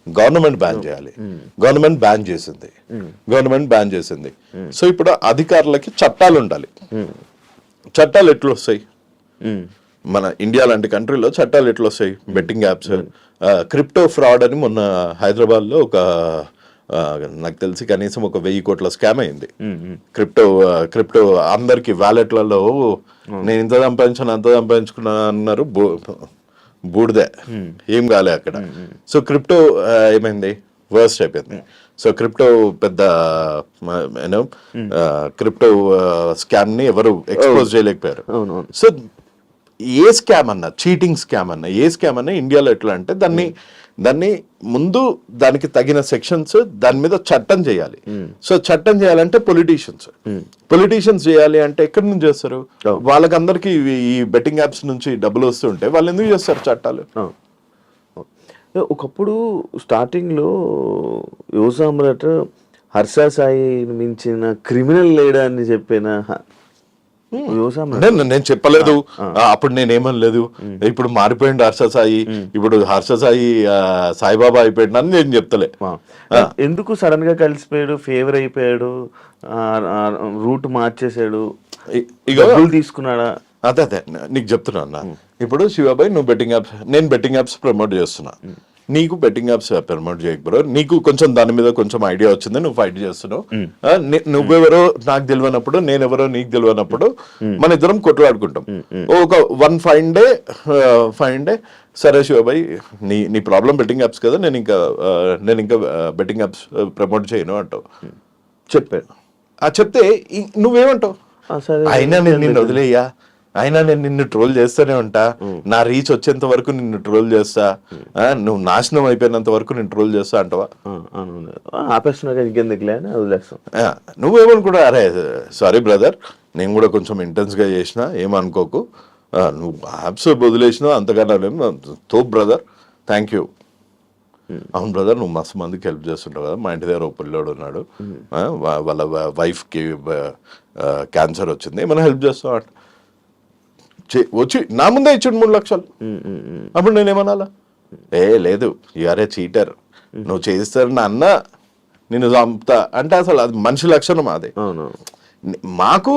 గవర్నమెంట్ బ్యాన్ చేయాలి. గవర్నమెంట్ బ్యాన్ చేసింది. సో ఇప్పుడు అధికారులకి చట్టాలు ఉండాలి. చట్టాలు ఎట్లా వస్తాయి? మన ఇండియా లాంటి కంట్రీలో చట్టాలు ఎట్లా వస్తాయి? బెట్టింగ్ యాప్స్, క్రిప్టో ఫ్రాడ్ అని మొన్న హైదరాబాద్ లో ఒక నాకు తెలిసి కనీసం 1,000 కోట్ల స్కామ్ అయింది. క్రిప్టో అందరికి వ్యాలెట్లలో నేను ఇంత సంపాదించాను అంత సంపాదించుకున్నా అన్నారు, బూడిదే, ఏం కాలే అక్కడ. సో క్రిప్టో ఏమైంది? వర్స్ట్ అయిపోయింది. సో క్రిప్టో పెద్ద క్రిప్టో స్కామ్ ని ఎవరు ఎక్స్పోజ్ చేయలేకపోయారు. సో ఏ స్కామ్ అన్నా, చీటింగ్ స్కామ్ అన్నా, ఏ స్కామ్ అన్నా ఇండియాలో ఎట్లా అంటే దాన్ని ముందు దానికి తగిన సెక్షన్స్, దాని మీద చట్టం చేయాలి. సో చట్టం చేయాలంటే పొలిటీషియన్స్ చేయాలి అంటే ఎక్కడి నుంచి చేస్తారు? వాళ్ళకందరికి ఈ బెట్టింగ్ యాప్స్ నుంచి డబ్బులు వస్తుంటే వాళ్ళు ఎందుకు చేస్తారు చట్టాలు? ఒకప్పుడు స్టార్టింగ్ లో యువ సామ్రాట్ హర్ష సాయి మించిన క్రిమినల్ లేడని చెప్పిన నేను చెప్పలేదు అప్పుడు, నేనేమనలేదు. ఇప్పుడు మారిపోయింది హర్ష సాయి, ఇప్పుడు హర్ష సాయి సాయిబాబా అయిపోయాడు అని నేను చెప్తలే. ఎందుకు సడన్ గా కలిసిపోయాడు, ఫేవర్ అయిపోయాడు, రూట్ మార్చేసాడు, తీసుకున్నాడా? అదే నీకు చెప్తున్నా అన్న. ఇప్పుడు శివాబాయ్ నువ్వు బెట్టింగ్ యాప్స్, నేను బెట్టింగ్ యాప్స్ ప్రమోట్ చేస్తున్నా, నీకు బెట్టింగ్ యాప్స్ ప్రమోట్ చేయకు బ్రో, నీకు కొంచెం దాని మీద కొంచెం ఐడియా వచ్చింది, నువ్వు ఫైట్ చేస్తున్నావు. నువ్వెవరో నాకు తెలియనప్పుడు, నేనెవరో నీకు తెలియనప్పుడు మన ఇద్దరం కొట్లాడుకుంటాం. ఒక ఫైన్ డే సరే శివబాయ్ నీ ప్రాబ్లం బెట్టింగ్ యాప్స్ కదా, నేను ఇంకా బెట్టింగ్ యాప్స్ ప్రమోట్ చేయను అంటావు. చెప్పాను. చెప్తే నువ్వేమంటావు? అయినా నేను నిన్ను వదిలేయ్యా, అయినా నేను నిన్ను ట్రోల్ చేస్తూనే ఉంటా, నా రీచ్ వచ్చేంత వరకు నిన్ను ట్రోల్ చేస్తా, నువ్వు నాశనం అయిపోయినంత వరకు నేను ట్రోల్ చేస్తా అంటావా? నువ్వేమనుకుంటా, అరే సారీ బ్రదర్, నేను కూడా కొంచెం ఇంటెన్స్ గా చేసిన, ఏమనుకోకు, నువ్వు యాప్స్ వదిలేసినావు అంతకన్నా తో బ్రదర్, థ్యాంక్ యూ. అవును బ్రదర్, నువ్వు మస్తు మందికి హెల్ప్ చేస్తుంటావు కదా, మా ఇంటి దగ్గర ఓ పిల్లోడు ఉన్నాడు, వాళ్ళ వైఫ్కి క్యాన్సర్ వచ్చింది, ఏమైనా హెల్ప్ చేస్తావు అంట. వచ్చి నా ముందే ఇచ్చాడు 3 లక్షలు. అప్పుడు నేనేమనాలా? లేదు యూఆర్ ఏ చీటర్, నువ్వు చేస్తారని అన్న నేను చంపుతా అంటే అసలు అది మనిషి లక్షణం అదే. అవును. మాకు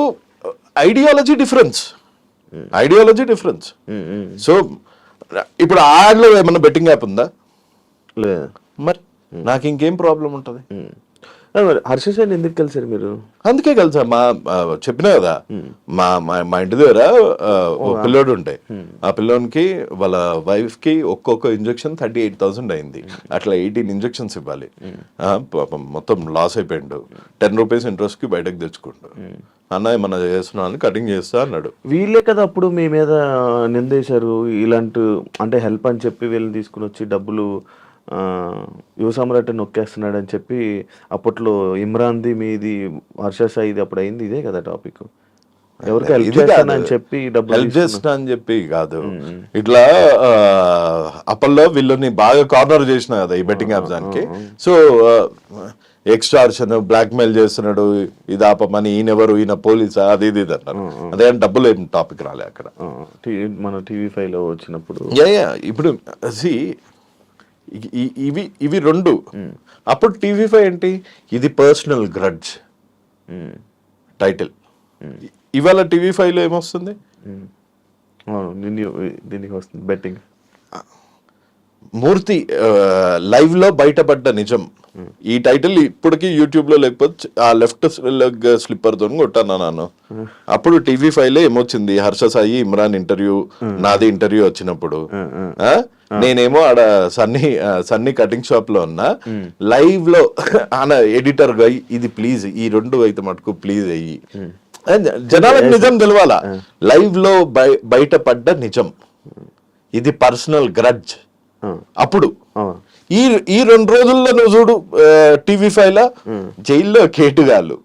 ఐడియాలజీ డిఫరెన్స్. సో ఇప్పుడు ఆడలో ఏమన్నా బెట్టింగ్ యాప్ ఉందా? లేదు. మరి నాకు ఇంకేం ప్రాబ్లం ఉంటుంది? హర్ష సార్ ఎందుకు కలిసారు మీరు? అందుకే కలిసా. చెప్పినా కదా, మా ఇంటి దగ్గర ఓ పిల్లోడు ఉంటే ఆ పిల్లోనికి వాళ్ళ వైఫ్ కి ఒక్కొక్క ఇంజెక్షన్ 38,000 అయింది. అట్లా 18 ఇంజెక్షన్స్ ఇవ్వాలి. మొత్తం లాస్ అయిపోయిండు. 10 రూపీస్ ఇంట్రెస్ట్ కి బయటకు తెచ్చుకుంటు. అన్న ఏమన్నా చేస్తున్నాను, కటింగ్ చేస్తా అన్నాడు. వీళ్ళే కదా అప్పుడు మీ మీద నిందేశారు ఇలాంటి, అంటే హెల్ప్ అని చెప్పి వీళ్ళని తీసుకుని వచ్చి డబ్బులు యువ సమ్రాట్ నొక్కేస్తున్నాడు అని చెప్పి. అప్పట్లో ఇమ్రాన్ది మీది హర్ష సాయిది అప్పుడు అయింది ఇదే కదా టాపిక్. ఎవరికి హెల్ప్ చేస్తానని చెప్పి డబ్బులు హెల్ప్ చేస్తా అని చెప్పి కాదు, ఇట్లా అప్పట్లో వీళ్ళని బాగా కార్నర్ చేసిన కదా ఈ బెట్టింగ్ యాప్స్ దానికి. సో ఎక్స్టార్షన్, బ్లాక్ మెయిల్ చేస్తున్నాడు, ఇది ఆపమని, ఈయనెవరు, ఈయన పోలీసా, అది ఇది అన్నారు. అదే డబ్బులు ఏం టాపిక్ రాలే అక్కడ. మన TV5 లో వచ్చినప్పుడు ఇప్పుడు ఇవి రెండు. అప్పుడు TV5 ఏంటి, ఇది పర్సనల్ గ్రడ్జ్ టైటిల్. ఇవాళ TV5 లో ఏమొస్తుంది? దీనికి వస్తుంది బెట్టింగ్. మూర్తి లైవ్ లో బయటపడ్డ నిజం. ఈ టైటిల్ ఇప్పటికీ యూట్యూబ్ లో, లేకపోతే ఆ లెఫ్ట్ లెగ్ స్లిప్పర్ తో కొట్టాను నాను. అప్పుడు TV5 లో ఏమొచ్చింది, హర్ష సాయి ఇమ్రాన్ ఇంటర్వ్యూ, నాది ఇంటర్వ్యూ వచ్చినప్పుడు నేనేమో ఆడ సన్నీ కటింగ్ షాప్ లో ఉన్నా. లైవ్ లో ఆయన ఎడిటర్ గా ఇది ప్లీజ్ ఈ రెండు అయితే మటుకు ప్లీజ్ అయ్యి జనాలకు నిజం తెలవాలా. లైవ్ లో బయటపడ్డ నిజం, ఇది పర్సనల్ గ్రడ్జ్. అప్పుడు ఈ 2 రోజుల్లో నువ్వు చూడు TV5 లో జైల్లో కేటుగాళ్ళు.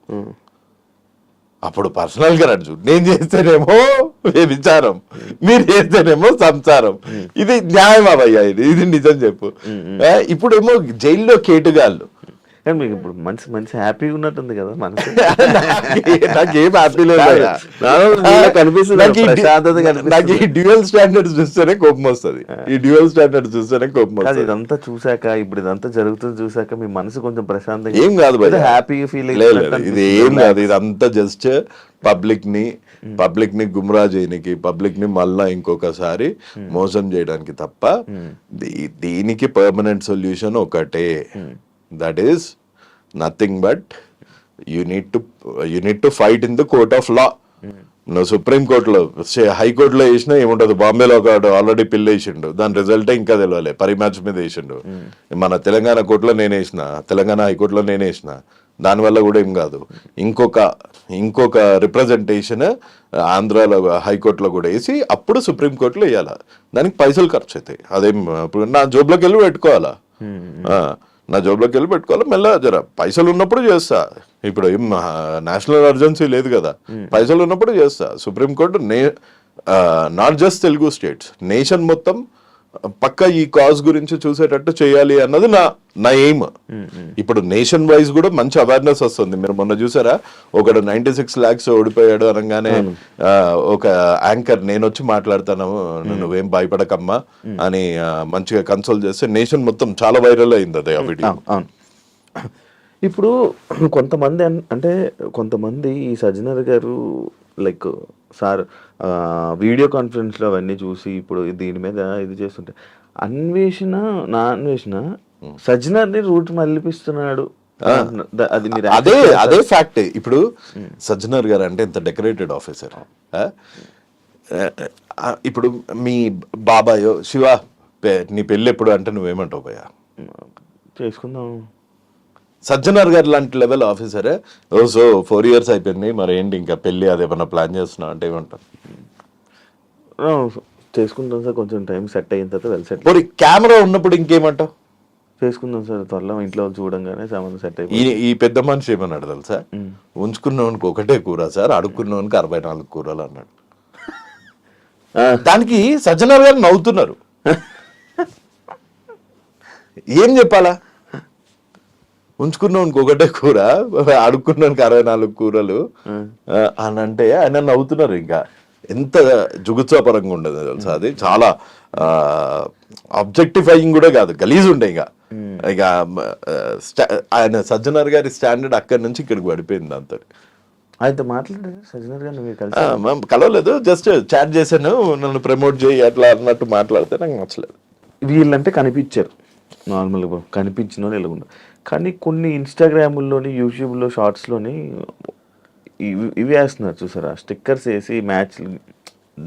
అప్పుడు పర్సనల్ గ్రడ్జ్. నేను చేస్తేనేమో విచారం, మీరు చేస్తేనేమో సంసారం. ఇది న్యాయమా భయ్యా? ఇది నిజం చెప్పు. ఇప్పుడేమో జైల్లో కేటుగాళ్ళు. మీకు ఇప్పుడు మంచి హ్యాపీగా ఉన్నట్టుంది కదా మనసు. నాకేం హ్యాపీ లేదు. నాకు ఈ డ్యూయల్ స్టాండర్డ్స్ చూస్తేనే కోపం వస్తుంది. ఇదంతా చూసాక, ఇప్పుడు ఇదంతా జరుగుతుంది చూసాక మీ మనసు కొంచెం ప్రశాంతంగా ఏం కాదు, హ్యాపీగా ఫీల్ ఇది ఏం కాదు. ఇదంతా జస్ట్ పబ్లిక్ ని గుమ్రా చేయడానికి, పబ్లిక్ ని మళ్ళా ఇంకొకసారి మోసం చేయడానికి తప్ప దీనికి పర్మనెంట్ సొల్యూషన్ ఒకటే. That is nothing but you need to fight in the court of law. నువ్వు సుప్రీం కోర్టులో, హైకోర్టులో వేసినా ఏముంటది, బాంబేలో ఒక ఆల్రెడీ పిల్లి వేసిండు, దాని రిజల్టే ఇంకా తెలియలే, పరిమ్యాచ్ మీద వేసిండు. మన తెలంగాణ కోర్టులో నేను వేసిన, తెలంగాణ హైకోర్టులో నేను వేసిన, దానివల్ల కూడా ఏం కాదు. ఇంకొక రిప్రజెంటేషన్ ఆంధ్రాలో హైకోర్టులో కూడా వేసి అప్పుడు సుప్రీంకోర్టులో వేయాలి. దానికి పైసలు ఖర్చు అవుతాయి. అదేం ఇప్పుడు నా జోబులోకి వెళ్ళి పెట్టుకోవాలా, మెల్లగా జర పైసలు ఉన్నప్పుడు చేస్తా. ఇప్పుడు ఏం నేషనల్ ఎమర్జెన్సీ లేదు కదా, పైసలు ఉన్నప్పుడు చేస్తా. Supreme court not just Telugu states, nation మొత్తం పక్క ఈ కాజ్ గురించి చూసేటట్టు చేయాలి అన్నది నా ఎయిమ్. ఇప్పుడు నేషన్ వైజ్ కూడా మంచి అవేర్నెస్ వస్తుంది. మీరు మొన్న చూసారా, ఒకడు 96 lakhs ఓడిపోయాడు అనగానే ఒక యాంకర్ నేను వచ్చి మాట్లాడతాను, నువ్వేం భయపడకమ్మా అని మంచిగా కన్సోల్ చేస్తే నేషన్ మొత్తం చాలా వైరల్ అయింది అదే ఆ వీడియో. ఇప్పుడు కొంతమంది ఈ సజ్జనర్ గారు లైక్ సార్ వీడియో కాన్ఫరెన్స్లో అవన్నీ చూసి ఇప్పుడు దీని మీద ఇది చేస్తుంటే అన్వేషణ సజ్జనర్ని రూట్ మళ్ళిపిస్తున్నాడు. అదే ఫ్యాక్ట్. ఇప్పుడు సజ్జనర్ గారు అంటే ఇంత డెకరేటెడ్ ఆఫీసర్. ఇప్పుడు మీ బాబాయో శివ నీ పెళ్ళి ఎప్పుడు అంటే నువ్వేమంటావు భయ్యా? చేసుకుందాం. సజ్జనర్ గారు లాంటి లెవెల్ ఆఫీసరే సో 4 years అయిపోయింది, మరి ఏంటి ఇంకా పెళ్లి అదేమన్నా ప్లాన్ చేస్తున్నావు అంటే ఏమంటావు? చేసుకుంటాం సార్, కొంచెం టైం సెట్ అయిన తర్వాత వెల్ సెట్. మరి కెమెరా ఉన్నప్పుడు ఇంకేమంటావు? చేసుకుందాం సార్, త్వరలో ఇంట్లో చూడంగానే సంబంధం సెట్ అయిపోయింది. ఈ పెద్ద మనిషి ఏమన్నాడు తెలుసా? ఉంచుకున్నవానికి ఒకటే కూర సార్, అడుక్కున్నవానికి 64 కూరలు అన్నాడు. దానికి సజ్జనర్ గారు నవ్వుతున్నారు. ఏం చెప్పాలా? ఉంచుకున్నవానికి ఒకటే కూర, అడుక్కున్నానికి 64 కూరలు అని అంటే ఆయన నవ్వుతున్నారు. ఇంకా ఎంత జుగుత్సాపరంగా ఉండదు తెలుసా అది. చాలా ఆబ్జెక్టిఫైయింగ్ కూడా కాదు, గలీజ్ ఉండే. ఇంకా ఇక ఆయన సజ్జనర్ గారి స్టాండర్డ్ అక్కడి నుంచి ఇక్కడికి పడిపోయింది దాంతో. అయితే మాట్లాడారు సజ్జనర్ గారు మీరు కలిసి? కలవలేదు, జస్ట్ చాట్ చేశాను, నన్ను ప్రమోట్ చేయి అట్లా అన్నట్టు మాట్లాడితే నాకు నచ్చలేదు. వీళ్ళంటే కనిపించారు నార్మల్గా, కనిపించిన వాళ్ళు ఎలాగుండదు. కానీ కొన్ని ఇన్స్టాగ్రాముల్లోని యూట్యూబ్లో షార్ట్స్లోని ఇవి వేస్తున్నారు చూసారా, స్టిక్కర్స్ వేసి మ్యాచ్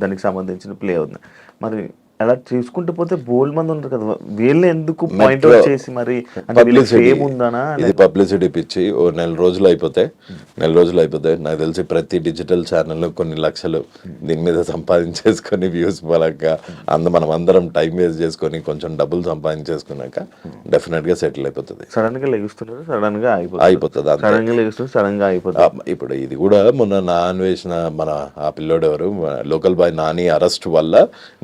దానికి సంబంధించిన ప్లే అవుతుంది. మరి అలా చూసుకుంటూ పోతే బోల్ మంది ఉంటారు కదా, వీళ్ళని ఎందుకు పాయింట్ అవుట్ చేసి మరి ఏముందనా? ఇది పబ్లిసిటీ పిచ్చి. ఓ నెల రోజులు అయిపోతే నాకు తెలిసి ప్రతి డిజిటల్ ఛానల్ కొన్ని లక్షలు దీని మీద సంపాదించేసుకొని వ్యూస్ మూలంగా మనం అందరం టైం వేస్ట్ చేసుకొని కొంచెం డబ్బులు సంపాదించేసుకున్నాక డెఫినెట్ గా సెటిల్ అయిపోతుంది. సడన్ గా లెగుస్తున్నారు, సడన్ గా అయిపోతుంది, సడన్ గా లెగుస్తున్నారు, సడన్ గా అయిపోతుంది. ఇప్పుడు ఇది కూడా మొన్న నా అన్వేషణ మన ఆ పిల్లోడు ఎవరు లోకల్ బాయ్ నాని అరెస్ట్ వల్ల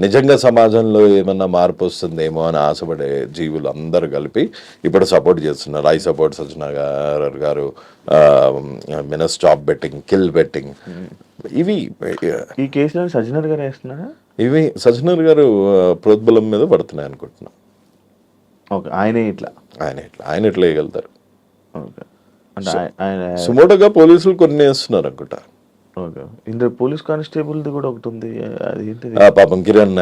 నిజంగా సమాజంలో ఏమన్నా మార్పు వస్తుందేమో అని ఆశపడే జీవులు అందరూ కలిపి ఇప్పుడు సపోర్ట్ చేస్తున్నారు. ఐ సపోర్ట్ సజ్జనర్ గారు, స్టాప్ బెట్టింగ్, కిల్ బెట్టింగ్, ఇవి ఈ కేసులో సజ్జనర్ గారు వేస్తున్నారా? ఇవి సజ్జనర్ గారు ప్రోద్బలం మీద పడుతున్నాయి అనుకుంటున్నాం. ఓకే, ఆయన ఇట్లా వేయగలుగుతారు. ఓకే, అంటే ఆయన సుమోటోగా పోలీసులు కొన్ని వేస్తున్నారు అనుకుంటా. ఓకే, ఇందులో పోలీస్ కానిస్టేబుల్ది కూడా ఒకటి ఉంది, అది ఏంటిది? పాపం కిరణ్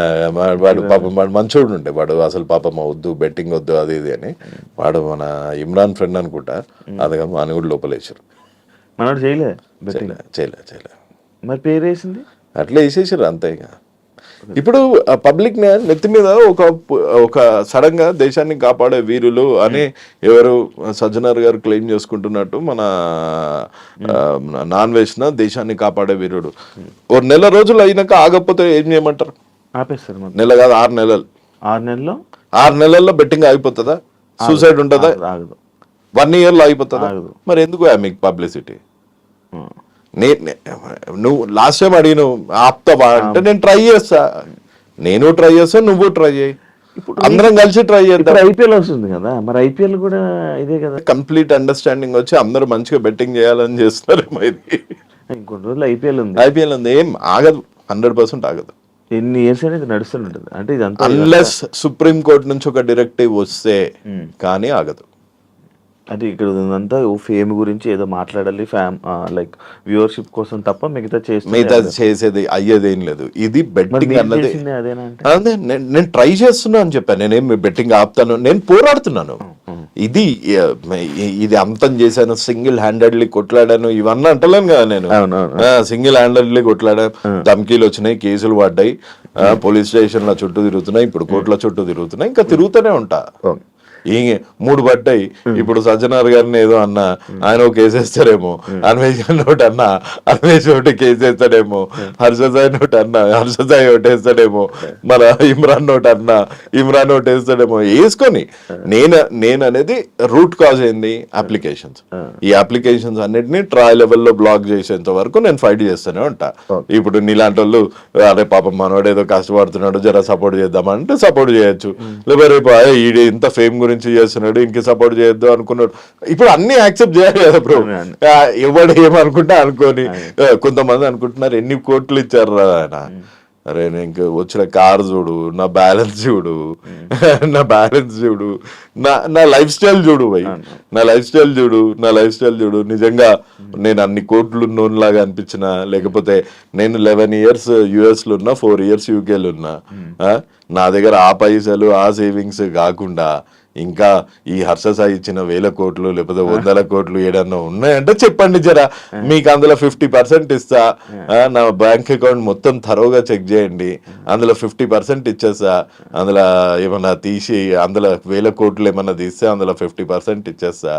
వాడు మంచోడు ఉండే, వాడు అసలు పాపం వద్దు బెట్టింగ్ వద్దు అది ఇది అని, వాడు మన ఇమ్రాన్ ఫ్రెండ్ అనుకుంటా, అది అని కూడా లోపలేసారు. మనోడు చేయలే మరి పేరు వేసింది అట్లా వేసేసారు అంతే. ఇక ఇప్పుడు పబ్లిక్ నెత్తి మీద ఒక సడన్ గా దేశాన్ని కాపాడే వీరులు అని ఎవరు సజ్జనర్ గారు క్లెయిమ్ చేసుకుంటున్నట్టు మన నాన్ వేసిన దేశాన్ని కాపాడే వీరుడు ఓ నెల రోజులు అయినాక ఆగకపోతే ఏం చేయమంటారు? ఆపేస్తారు. నెల కాదు, 6 నెలలు. 6 నెలల్లో బెట్టింగ్ ఆగిపోతుందా? సూసైడ్ ఉంటుందా? ఆగదు. 1 year లో ఆగిపోతుందా? మరి ఎందుకు మీకు పబ్లిసిటీ? నువ్వు లాస్ట్ టైం అడిగిన ఆపుతావా అంటే నేను ట్రై చేస్తా, నువ్వు ట్రై చేయి, ఇప్పుడు అందరం కలిసి ట్రై చేద్దాం. ఐపీఎల్ వస్తుంది కదా, మరి ఐపీఎల్ కూడా ఇదే కదా. కంప్లీట్ అండర్స్టాండింగ్ వచ్చి అందరూ మంచిగా బెట్టింగ్ చేయాలని చేస్తారు. ఇంకొన్ని రోజులు ఐపీఎల్ ఉంది, ఏం ఆగదు, 100% ఆగదు. ఎన్ని ఇయర్స్ అనేది నడుస్తుంటుంది. అంటే ఇదంతా అన్లెస్ సుప్రీం కోర్టు నుంచి ఒక డైరెక్టివ్ వస్తే కానీ ఆగదు. అంటే ఇక్కడ ఉందంతా ఫేమ్ గురించి ఏదో మాట్లాడాలి, లైక్ వ్యూవర్షిప్ కోసం తప్ప మిగతా చేసేది అయ్యేదేం లేదు. ఇది బెట్టింగ్ అన్నది అదే నేను ట్రై చేస్తున్నా అని చెప్పాను. నేనేం బెట్టింగ్ ఆపుతాను, నేను పోరాడుతున్నాను. ఇది అంతం చేశాను, సింగిల్ హ్యాండెడ్లీ కొట్లాడాను, ఇవన్నీ అంటలేను కదా నేను. సింగిల్ హ్యాండెడ్లీ కొట్లాడా, ధమ్కీలు వచ్చినాయి, కేసులు పడ్డాయి, పోలీస్ స్టేషన్ల చుట్టూ తిరుగుతున్నాయి, ఇప్పుడు కోర్టుల చుట్టూ తిరుగుతున్నాయి, ఇంకా తిరుగుతూనే ఉంటా. ఈ 3 పడ్డాయి. ఇప్పుడు సజ్జనర్ గారిని ఏదో అన్నా ఆయన ఒక కేసేస్తాడేమో, అన్వేష్ ఒకటి అన్నా అన్వేష్ ఒకటి కేసేస్తాడేమో, హర్షసాయి ఒకటి అన్నా హర్షసాయి ఒకటి వేస్తాడేమో, మన ఇమ్రాన్ ఒకటి అన్నా ఇమ్రాన్ ఒకటి వేస్తాడేమో. వేసుకొని నేను అనేది రూట్ కాజ్ ఏంది? అప్లికేషన్స్. ఈ అప్లికేషన్స్ అన్నిటిని ట్రయల్ లెవెల్లో బ్లాక్ చేసేంత వరకు నేను ఫైట్ చేస్తూనే ఉంటా. ఇప్పుడు నీలాంటి వాళ్ళు అరే పాపం మనవాడు ఏదో కష్టపడుతున్నాడు, జర సపోర్ట్ చేద్దామంటే సపోర్ట్ చేయొచ్చు, లేకపోతే రేపు ఈడే ఇంత ఫేమ్ గురించి చేస్తున్నాడు ఇంక సపోర్ట్ చేయొద్దు అనుకున్నాడు. ఇప్పుడు అన్ని యాక్సెప్ట్ చేయాలి కదా బ్రో. ఎవడు ఏమనుకుంటా అనుకోని, కొంతమంది అనుకుంటున్నారు ఎన్ని కోట్లు ఇచ్చారు ఆయన. అరే ఇంక వచ్చిన కార్ చూడు, నా బ్యాలెన్స్ చూడు, నా లైఫ్ స్టైల్ చూడు భయ్, నా లైఫ్ స్టైల్ చూడు. నిజంగా నేను అన్ని కోట్లు ఉన్నోన్లాగా అనిపించిన, లేకపోతే నేను 11 years US లో ఉన్నా, 4 years UK లో ఉన్నా, నా దగ్గర ఆ పైసలు ఆ సేవింగ్స్ కాకుండా ఇంకా ఈ హర్షసాయి ఇచ్చిన 1000 కోట్లు లేకపోతే 100 కోట్లు ఏడన్నా ఉన్నాయంటే చెప్పండి జరా, మీకు అందులో 50% ఇస్తా. నా బ్యాంక్ అకౌంట్ మొత్తం థరోగా చెక్ చేయండి, అందులో 50% ఇచ్చేస్తా. అందులో ఏమన్నా తీసి అందులో 1000 కోట్లు ఏమన్నా తీస్తే అందులో 50% ఇచ్చేస్తా.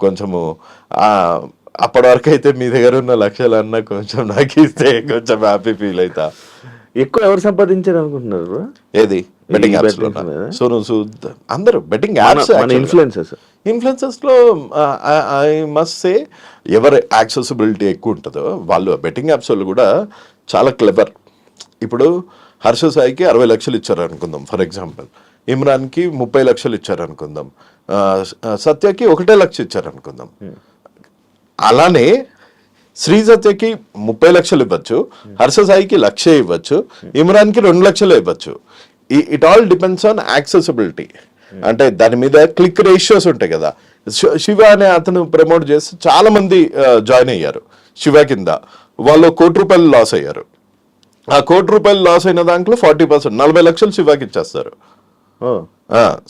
కొంచెము అప్పటి వరకు అయితే మీ దగ్గర ఉన్న లక్షలన్నా కొంచెం నాకు ఇస్తే కొంచెం హ్యాపీ ఫీల్ అవుతా. ఎక్కువ ఎవరు సంపాదించారు అనుకుంటున్నారు? ఏది బెట్టింగ్ యాప్స్ లో? సో అందరూ బెట్టింగ్ యాప్స్ ఇన్ఫ్లుయెన్సర్స్ లో ఐ మస్ట్ సే ఎవరి యాక్సెసిబిలిటీ ఎక్కువ ఉంటుందో వాళ్ళు బెట్టింగ్ యాప్స్ వాళ్ళు కూడా చాలా క్లెవర్. ఇప్పుడు హర్ష సాయికి 60 లక్షలు ఇచ్చారు అనుకుందాం ఫర్ ఎగ్జాంపుల్, ఇమ్రాన్కి 30 లక్షలు ఇచ్చారు అనుకుందాం, సత్యకి 1 లక్ష ఇచ్చారు అనుకుందాం. అలానే శ్రీ సత్యకి 30 లక్షలు ఇవ్వచ్చు, హర్ష సాయికి 1 లక్ష ఇవ్వచ్చు, ఇమ్రాన్కి 2 లక్షలు ఇవ్వచ్చు. It all depends on accessibility. అంటే దాని మీద క్లిక్ రేషియోస్ ఉంటాయి కదా. శివ అనే అతను ప్రమోట్ చేసి చాలా మంది జాయిన్ అయ్యారు శివ కింద. వాళ్ళు ₹1,00,00,000 లాస్ అయ్యారు. ఆ ₹1,00,00,000 లాస్ అయిన దాంట్లో 40% 40 లక్షలు శివాకి ఇచ్చేస్తారు.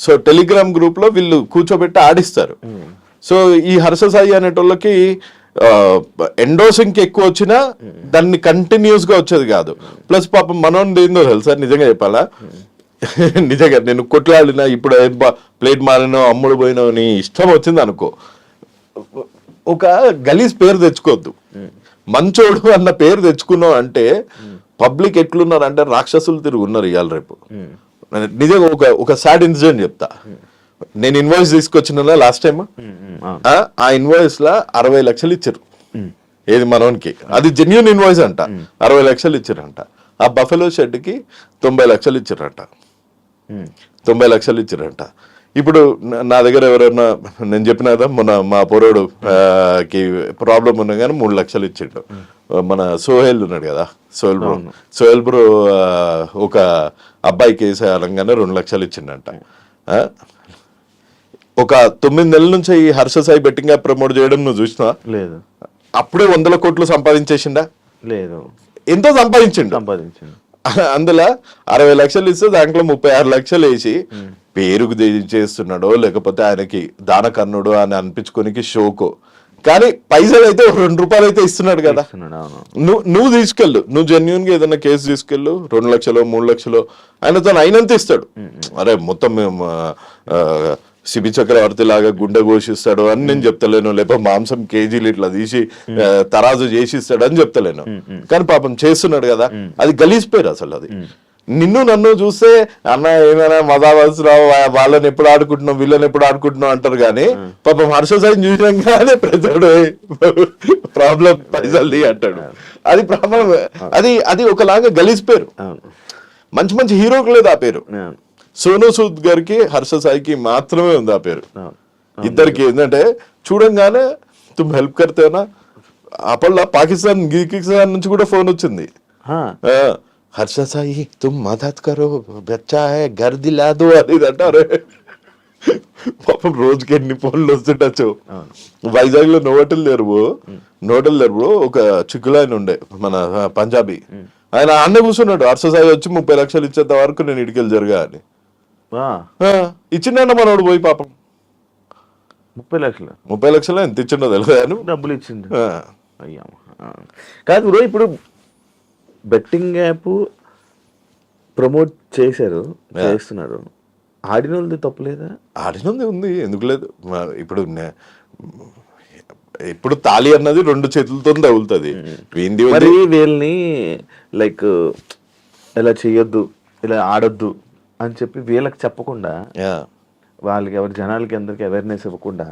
సో టెలిగ్రామ్ గ్రూప్ లో వీళ్ళు కూర్చోబెట్టి ఆడిస్తారు. సో ఈ హర్ష సాయి అనేటోళ్ళకి ఎండోసింగ్ ఎక్కువ వచ్చినా దాన్ని కంటిన్యూస్ గా వచ్చేది కాదు. ప్లస్ పాపం మనోని ఏందో తెలుసా, నిజంగా చెప్పాలా, నిజంగా నేను కొట్లాడినా ఇప్పుడు ప్లేట్ మారినో అమ్ముడు పోయినో నీ ఇష్టం వచ్చింది అనుకో, ఒక గలీజ్ పేరు తెచ్చుకోవద్దు. మంచోడు అన్న పేరు తెచ్చుకున్నావు అంటే పబ్లిక్ ఎట్లున్నారు అంటే రాక్షసులు తిరుగున్నారు ఇవాళ రేపు. నిజంగా ఒక సాడ్ ఇన్సిడెంట్ చెప్తా. నేను ఇన్వాయిస్ తీసుకొచ్చిన లాస్ట్ టైం, ఆ ఇన్వాయిస్ లా 60 లక్షలు ఇచ్చారు. ఏది మనోనికి, అది జెన్యూన్ ఇన్వాయిస్ అంట. 60 లక్షలు ఇచ్చారంట. ఆ బఫెలో షెడ్ కి 90 లక్షలు ఇచ్చారంట. 90 లక్షలు ఇచ్చారంట. ఇప్పుడు నా దగ్గర ఎవరైనా, నేను చెప్పిన కదా మొన్న మా పొరోడు కి ప్రాబ్లం ఉన్నా కానీ 3 లక్షలు ఇచ్చిండు. మన సోహెల్ ఉన్నాడు కదా, సోహెల్ బ్రో ఒక అబ్బాయి కేసు అనగానే 2 లక్షలు ఇచ్చిండంట. ఒక 9 నెలల నుంచి ఈ Harsha Sai betting app promote చేయడం నువ్వు చూసినా? లేదు. అప్పుడే 100 కోట్లు సంపాదించేసిండా? లేదు. ఎంతో సంపాదించిండు. అందులో 60 లక్షలు ఇస్తే దాంట్లో 36 లక్షలు వేసి పేరుకు చేస్తున్నాడో లేకపోతే ఆయనకి దానకర్ణుడు అని అనిపించుకోనికి షోకో, కానీ పైసలు అయితే ₹2 అయితే ఇస్తున్నాడు కదా. నువ్వు తీసుకెళ్ళు, నువ్వు జెన్యున్ గా ఏదైనా కేసు తీసుకెళ్ళు, 2 లక్షలు 3 లక్షలు ఆయనతో అయినంత ఇస్తాడు. అరే మొత్తం శిబి చక్రవర్తి లాగా గుండె ఘోషిస్తాడు అని నేను చెప్తలేను, లేకపోతే మాంసం కేజీలు ఇట్లా తీసి తరాజు చేసిస్తాడు అని చెప్తలేను. కానీ పాపం చేస్తున్నాడు కదా, అది గలీజ్ పేరు అసలు. అది నిన్ను నన్ను చూస్తే అన్న ఏమైనా మజావసరావు వాళ్ళని ఎప్పుడు ఆడుకుంటున్నావు వీళ్ళని ఎప్పుడు ఆడుకుంటున్నావు అంటారు, కానీ పాపం హర్ష సాయిని చూసినాగానే ప్రజడు ప్రాబ్లం పైసల్ది అంటాడు. అది ప్రాబ్లం. అది ఒకలాగా గలీజ్ పేరు. మంచి మంచి హీరోకి లేదు ఆ పేరు. సోనూ సూద్ గారికి హర్ష సాయికి మాత్రమే ఉంది ఆ పేరు. ఇద్దరికి ఏంటంటే చూడంగానే తుమ్ హెల్ప్ కర్తేనా, అప్పట్లో పాకిస్తాన్ నుంచి కూడా ఫోన్ వచ్చింది, హర్ష సాయి తుమ్ మదద్ కరో బచ్చా హై ఘర్ దిలా దో అని అంటారు. పాపం రోజుకి ఎన్ని ఫోన్లు వస్తుండొచ్చు. వైజాగ్ లో నోటల్ తెరువు ఒక చిక్కులు ఆయన ఉండే, మన పంజాబీ, ఆయన అన్నే కూర్చున్నాడు. హర్ష సాయి వచ్చి 30 లక్షలు ఇచ్చేంత వరకు నేను ఇడికెళ్ళి జరగా అని ఇచ్చిండ మనోడు పోయి. పాపం 30 లక్షలు ఎంత ఇచ్చిండో తెలియదు, డబ్బులు ఇచ్చిండు. అయ్యా కాదు బ్రో, ఇప్పుడు బెట్టింగ్ యాప్ ప్రమోట్ చేస్తున్నారు, ఆడిన వాళ్ళది తప్పులేదా? ఆడినది ఉంది, ఎందుకు లేదు. ఇప్పుడు తాళి అన్నది 2 చేతులతో తగులుతుంది. వీళ్ళని లైక్ ఇలా చెయ్యొద్దు, ఇలా ఆడొద్దు అని చెప్పి వీళ్ళకి చెప్పకుండా, వాళ్ళకి జనాలకి అందరికి అవేర్నెస్ ఇవ్వకుండా,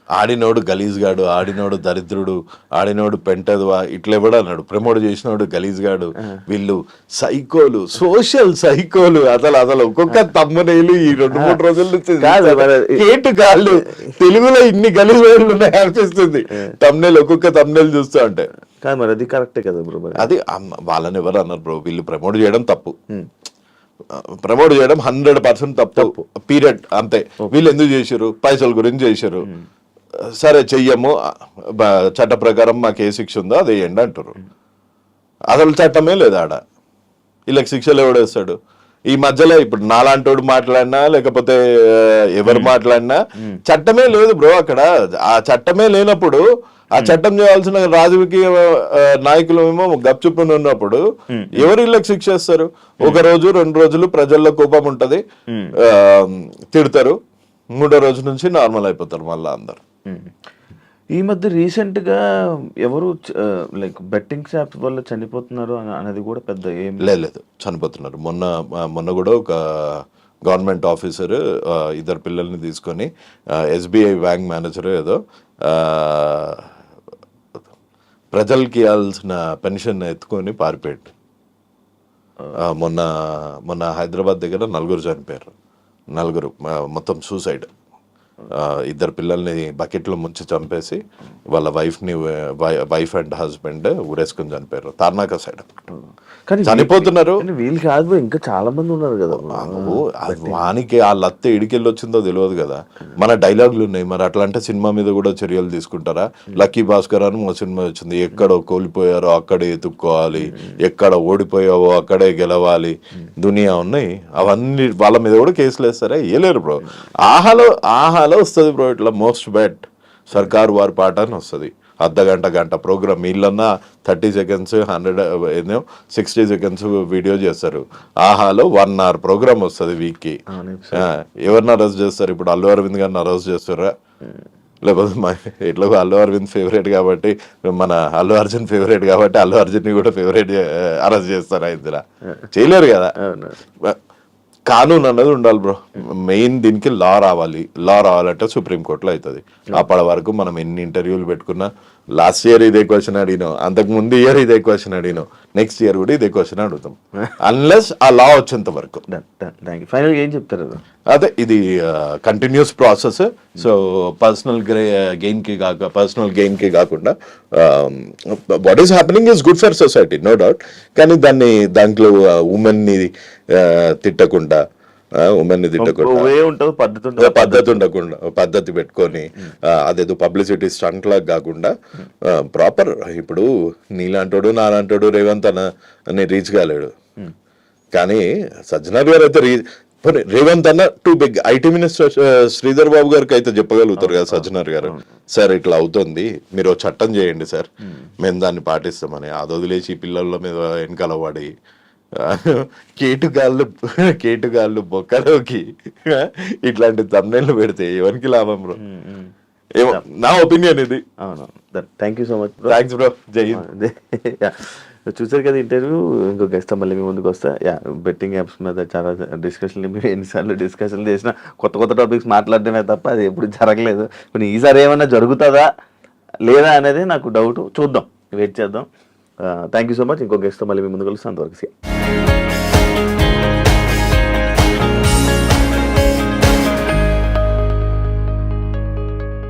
ఆడినోడు గలీజ్ గాడు, ఆడినోడు దరిద్రుడు, ఆడినోడు పెంటదువా ఇట్లా ఎవడు అన్నాడు. ప్రమోట్ చేసినోడు గలీజ్ గాడు, వీళ్ళు సైకోలు, సోషల్ సైకోలు. అసలు ఒక్కొక్క తమ్మనేలు ఈ 2-3 రోజుల నుంచి కేటు కాళ్ళు తెలుగులో ఇన్ని గలీజ్ వేళ్ళు ఉన్నాయి అనిపిస్తుంది. తమ్నేల్ ఒక్కొక్క తమ్నేల్ చూస్తా అంటే. కాదు మరి అది కరెక్టే కదా బ్రో. అది వాళ్ళని ఎవరు అన్నారు బ్రో, వీళ్ళు ప్రమోట్ చేయడం తప్పు. ప్రమోట్ చేయడం 100% తప్పు, పీరియడ్. అంతే. వీళ్ళు ఎందుకు చేశారు? పైసల గురించి చేశారు. సరే చెయ్యము, చట్ట ప్రకారం మాకు ఏ శిక్ష ఉందో అది వేయండి అంటారు. అసలు చట్టమే లేదు ఆడ. వీళ్ళకి శిక్షలు ఎవడేస్తాడు? ఈ మధ్యలో ఇప్పుడు నాలాంటోడు మాట్లాడినా లేకపోతే ఎవరు మాట్లాడినా చట్టమే లేదు బ్రో అక్కడ. ఆ చట్టమే లేనప్పుడు ఆ చట్టం చేయాల్సిన రాజకీయ నాయకులు ఏమో గప్చుప్పుని ఉన్నప్పుడు ఎవరు వీళ్ళకి శిక్ష ఇస్తారు? 1 రోజు 2 రోజులు ప్రజల్లో కోపం ఉంటది, తిడతారు, 3వ రోజు నుంచి నార్మల్ అయిపోతారు మళ్ళీ అందరు. ఈ మధ్య రీసెంట్ గా ఎవరు లైక్ బెట్టింగ్ యాప్స్ వల్ల చనిపోతున్నారు అనేది కూడా పెద్ద ఏం లేదు, చనిపోతున్నారు. మొన్న కూడా ఒక గవర్నమెంట్ ఆఫీసర్ 2 పిల్లల్ని తీసుకొని SBI బ్యాంక్ మేనేజర్ ఏదో ప్రజలకి ఇవ్వాల్సిన పెన్షన్ ఎత్తుకొని పారిపోయాడు. మొన్న హైదరాబాద్ దగ్గర 4 చనిపోయారు. 4 మొత్తం సూసైడ్. ఇద్దరు పిల్లల్ని బకెట్లో ముంచి చంపేసి వాళ్ళ వైఫ్ అండ్ హస్బెండ్ ఊరేసుకుని చనిపోయారు తార్నాక సైడ్. కానీ చనిపోతున్నారు. వీళ్ళు కాదు bro, ఇంకా చాలా మంది ఉన్నారు కదా. వానికి ఆ లత్త ఎడికెళ్ళి వచ్చిందో తెలియదు కదా. మన డైలాగులు ఉన్నాయి మరి, అట్లా అంటే సినిమా మీద కూడా చర్యలు తీసుకుంటారా? లక్కీ భాస్కర్ అని మా సినిమా వచ్చింది, ఎక్కడ కోల్పోయారో అక్కడే ఎత్తుక్కోవాలి, ఎక్కడ ఓడిపోయావో అక్కడే గెలవాలి, దునియా ఉన్నాయి. అవన్నీ వాళ్ళ మీద కూడా కేసులు వేస్తారా? వేయలేరు బ్రో. ఆహాలో వస్తుంది బ్రో ఇట్లా మోస్ట్ బెట్ సర్కార్ వారి పాట అని వస్తుంది. గంట ప్రోగ్రామ్ వీళ్ళన్నా 30 seconds 60 seconds వీడియో చేస్తారు. ఆహాలో 1 hour ప్రోగ్రామ్ వస్తుంది వీక్కి. ఎవరిని అరెస్ట్ చేస్తారు ఇప్పుడు? అల్లు అరవింద్ గారిని అరెస్ట్ చేస్తారా? లేకపోతే ఎట్లా అల్లు అరవింద్ ఫేవరెట్ కాబట్టి, మన అల్లు అర్జున్ ఫేవరెట్ కాబట్టి అల్లు అర్జున్ని కూడా ఫేవరెట్ అరెస్ట్ చేస్తారా? ఇందులో చేయలేరు కదా. కానూన్ అన్నది ఉండాలి బ్రో. మెయిన్ దీనికి లా రావాలంటే సుప్రీంకోర్టులో అవుతుంది. అప్పటి వరకు మనం ఎన్ని ఇంటర్వ్యూలు పెట్టుకున్నా, లాస్ట్ ఇయర్ ఇదే క్వశ్చన్ అడిగినాం, అంతకు ముందు ఇయర్ ఇదే క్వశ్చన్ అడిగినాం, నెక్స్ట్ ఇయర్ కూడా ఇదే క్వశ్చన్ అడుగుతాం అన్లెస్ ఆ లా వచ్చేంత వరకు. ఫైనల్ ఏం చెప్తారు? అదే ఇది continuous process. So personal gain కి కాకుండా what is happening is good for society, no doubt. కానీ దాంట్లో ఉమెన్ ని తిట్టకుండా, పద్ధతి పెట్టుకొని అదేదో పబ్లిసిటీ స్టంట్ లాగా కాకుండా ప్రాపర్. ఇప్పుడు నీలాంటోడు నాలాంటోడు రేవంత్ అని రీచ్ కాలేడు, కానీ సజ్జనార్ గారు అయితే రేవంత్ అన్న too big. IT minister Sridhar Babu గారికి అయితే చెప్పగలుగుతారు కదా సజ్జనార్ గారు, సార్ ఇట్లా అవుతుంది, మీరు చట్టం చేయండి సార్, మేము దాన్ని పాటిస్తామని. అది వదిలేసి పిల్లల మీద వెనకాల పడి కేటుగాళ్ళు బొక్కలోకి ఇట్లాంటి తమ్నైళ్ళు పెడితే ఎవరికి లాభం బ్రో? ఏమో నా ఒపీనియన్ ఇది. అవును, thank you so much. Thanks bro. జై హింద్. చూసారు కదా ఇంటర్వ్యూ. ఇంకో గెస్ట్ మళ్ళీ మీ ముందుకు వస్తా. బెట్టింగ్ యాప్స్ మీద చాలా డిస్కషన్లు, మేము ఎన్నిసార్లు డిస్కషన్లు చేసినా కొత్త టాపిక్స్ మాట్లాడడమే తప్ప అది ఎప్పుడు జరగలేదు. ఇప్పుడు ఈసారి ఏమన్నా జరుగుతుందా లేదా అనేది నాకు డౌట్. చూద్దాం, వెయిట్ చేద్దాం. Thank you so much. ఇంకో గెస్ట్తో మళ్ళీ మీ ముందుకు వస్తాను. అంతవరకు